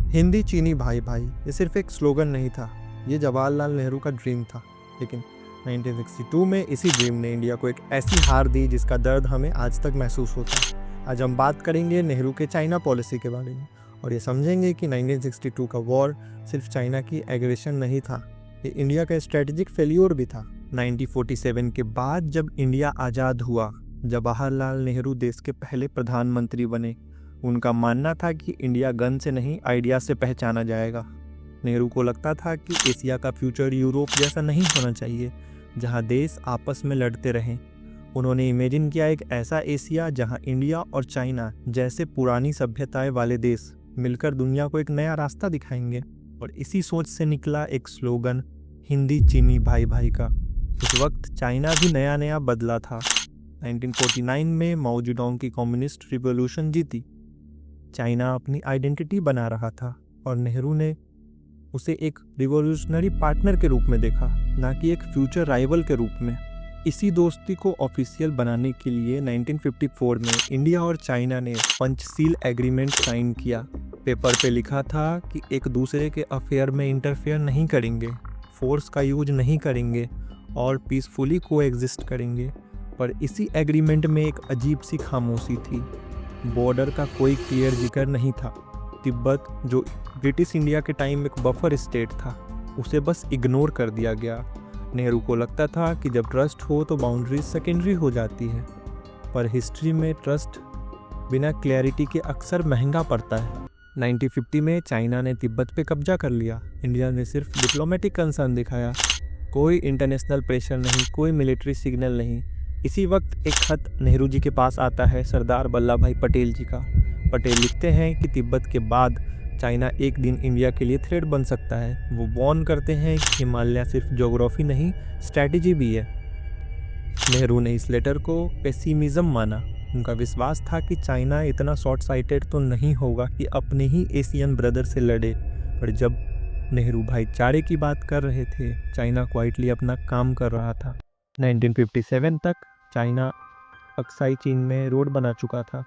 हिंदी चीनी भाई भाई ये सिर्फ एक स्लोगन नहीं था, ये जवाहरलाल नेहरू का ड्रीम था। लेकिन 1962 में इसी ड्रीम ने इंडिया को एक ऐसी हार दी जिसका दर्द हमें आज तक महसूस होता है। आज हम बात करेंगे नेहरू के चाइना पॉलिसी के बारे में और ये समझेंगे कि 1962 का वॉर सिर्फ चाइना की एग्रेशन नहीं था, ये इंडिया का स्ट्रेटेजिक फेल्योर भी था। 1947 के बाद जब इंडिया आज़ाद हुआ, जवाहरलाल नेहरू देश के पहले प्रधानमंत्री बने। उनका मानना था कि इंडिया गन से नहीं आइडिया से पहचाना जाएगा। नेहरू को लगता था कि एशिया का फ्यूचर यूरोप जैसा नहीं होना चाहिए, जहां देश आपस में लड़ते रहें। उन्होंने इमेजिन किया एक ऐसा एशिया जहां इंडिया और चाइना जैसे पुरानी सभ्यताएं वाले देश मिलकर दुनिया को एक नया रास्ता दिखाएंगे। और इसी सोच से निकला एक स्लोगन, हिंदी चीनी भाई भाई का। उस वक्त चाइना भी नया नया बदला था। 1949 में माओ जेडोंग की कम्युनिस्ट रिवॉल्यूशन जीती। चाइना अपनी आइडेंटिटी बना रहा था और नेहरू ने उसे एक रिवॉल्यूशनरी पार्टनर के रूप में देखा, ना कि एक फ्यूचर राइवल के रूप में। इसी दोस्ती को ऑफिशियल बनाने के लिए 1954 में इंडिया और चाइना ने पंचशील एग्रीमेंट साइन किया। पेपर पे लिखा था कि एक दूसरे के अफेयर में इंटरफेयर नहीं करेंगे, फोर्स का यूज नहीं करेंगे और पीसफुली कोएग्जिस्ट करेंगे। पर इसी एग्रीमेंट में एक अजीब सी खामोशी थी। बॉर्डर का कोई क्लियर जिक्र नहीं था। तिब्बत, जो ब्रिटिश इंडिया के टाइम एक बफर स्टेट था, उसे बस इग्नोर कर दिया गया। नेहरू को लगता था कि जब ट्रस्ट हो तो बाउंड्रीज सेकेंडरी हो जाती है, पर हिस्ट्री में ट्रस्ट बिना क्लैरिटी के अक्सर महंगा पड़ता है। 1950 में चाइना ने तिब्बत पे कब्जा कर लिया। इंडिया ने सिर्फ डिप्लोमेटिक कंसर्न दिखाया, कोई इंटरनेशनल प्रेशर नहीं, कोई मिलिट्री सिग्नल नहीं। इसी वक्त एक खत नेहरू जी के पास आता है सरदार वल्लभ भाई पटेल जी का। पटेल लिखते हैं कि तिब्बत के बाद चाइना एक दिन इंडिया के लिए थ्रेट बन सकता है। वो वार्न करते हैं कि हिमालय सिर्फ ज्योग्राफी नहीं, स्ट्रैटेजी भी है। नेहरू ने इस लेटर को पेसिमिज्म माना। उनका विश्वास था कि चाइना इतना शॉर्ट साइटेड तो नहीं होगा कि अपने ही एशियन ब्रदर से लड़े। पर जब नेहरू भाईचारे की बात कर रहे थे, चाइना क्वाइटली अपना काम कर रहा था। 1957 तक चाइना अक्साई चीन में रोड बना चुका था,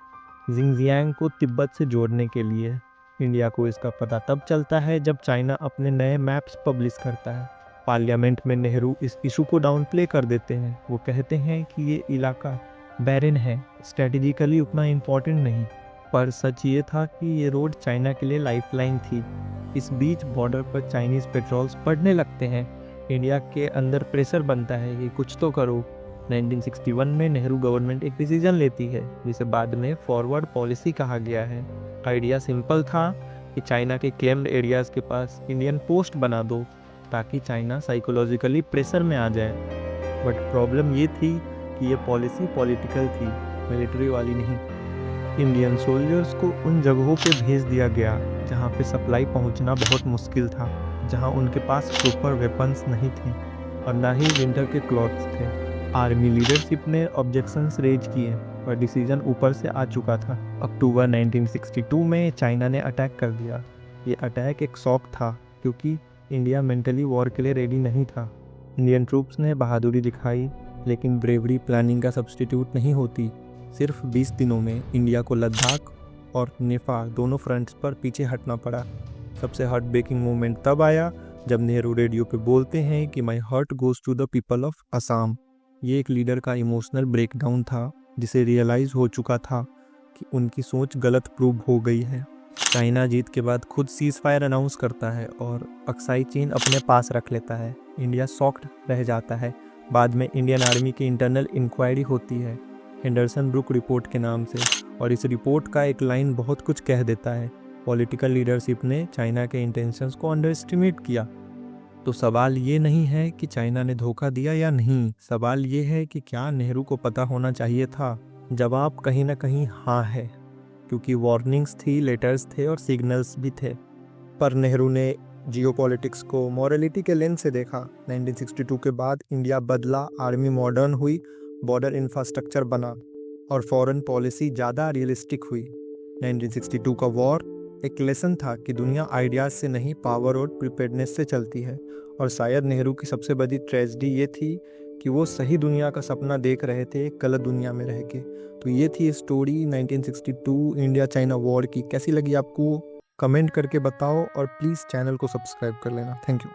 जिंगजियांग को तिब्बत से जोड़ने के लिए। इंडिया को इसका पता तब चलता है जब चाइना अपने नए मैप्स पब्लिश करता है। पार्लियामेंट में नेहरू इस इशू को डाउन प्ले कर देते हैं। वो कहते हैं कि ये इलाका बैरन है, स्ट्रेटेजिकली उतना इम्पोर्टेंट नहीं। पर सच ये था कि ये रोड चाइना के लिए लाइफलाइन थी। इस बीच बॉर्डर पर चाइनीज पेट्रोल्स पड़ने लगते हैं। इंडिया के अंदर प्रेशर बनता है कि कुछ तो करो। 1961 में नेहरू गवर्नमेंट एक डिसीजन लेती है जिसे बाद में फॉरवर्ड पॉलिसी कहा गया है। आइडिया सिंपल था कि चाइना के क्लेम्ड एरियाज के पास इंडियन पोस्ट बना दो ताकि चाइना साइकोलॉजिकली प्रेशर में आ जाए। बट प्रॉब्लम ये थी कि ये पॉलिसी पॉलिटिकल थी, मिलिट्री वाली नहीं। इंडियन सोल्जर्स को उन जगहों पे भेज दिया गया जहाँ पे सप्लाई पहुँचना बहुत मुश्किल था, जहाँ उनके पास प्रॉपर वेपन्स नहीं थे और ना ही विंटर के क्लॉथ्स थे। आर्मी लीडरशिप ने ऑब्जेक्शंस रेज किए पर डिसीजन ऊपर से आ चुका था। अक्टूबर 1962 में चाइना ने अटैक कर दिया। ये अटैक एक शॉक था क्योंकि इंडिया मेंटली वॉर के लिए रेडी नहीं था। इंडियन ट्रूप्स ने बहादुरी दिखाई, लेकिन ब्रेवरी प्लानिंग का सब्स्टिट्यूट नहीं होती। सिर्फ 20 दिनों में इंडिया को लद्दाख और नेपाल दोनों फ्रंट्स पर पीछे हटना पड़ा। सबसे हार्ट ब्रेकिंग मोमेंट तब आया जब नेहरू रेडियो पे बोलते हैं कि my heart goes to the people of Assam. ये एक लीडर का इमोशनल ब्रेकडाउन था, जिसे रियलाइज़ हो चुका था कि उनकी सोच गलत प्रूव हो गई है। चाइना जीत के बाद खुद सीज फायर अनाउंस करता है और अक्साई चीन अपने पास रख लेता है। इंडिया शॉक्ड रह जाता है। बाद में इंडियन आर्मी की इंटरनल इंक्वायरी होती है हेंडरसन ब्रुक रिपोर्ट के नाम से, और इस रिपोर्ट का एक लाइन बहुत कुछ कह देता है। पॉलिटिकल लीडरशिप ने चाइना के इंटेंशंस को अंडर एस्टिमेट किया। तो सवाल ये नहीं है कि चाइना ने धोखा दिया या नहीं, सवाल ये है कि क्या नेहरू को पता होना चाहिए था। जवाब कहीं ना कहीं हाँ है, क्योंकि वार्निंग्स थी, लेटर्स थे और सिग्नल्स भी थे। पर नेहरू ने जियोपॉलिटिक्स को मॉरलिटी के लेंस से देखा। 1962 के बाद इंडिया बदला, आर्मी मॉडर्न हुई, बॉर्डर इंफ्रास्ट्रक्चर बना और फॉरेन पॉलिसी ज़्यादा रियलिस्टिक हुई। 1962 का वॉर एक लेसन था कि दुनिया आइडियाज़ से नहीं, पावर और प्रिपेयर्डनेस से चलती है। और शायद नेहरू की सबसे बड़ी ट्रेजेडी ये थी कि वो सही दुनिया का सपना देख रहे थे गलत दुनिया में रह के। तो ये थी स्टोरी 1962 इंडिया चाइना वॉर की। कैसी लगी आपको? कमेंट करके बताओ और प्लीज़ चैनल को सब्सक्राइब कर लेना। Thank you.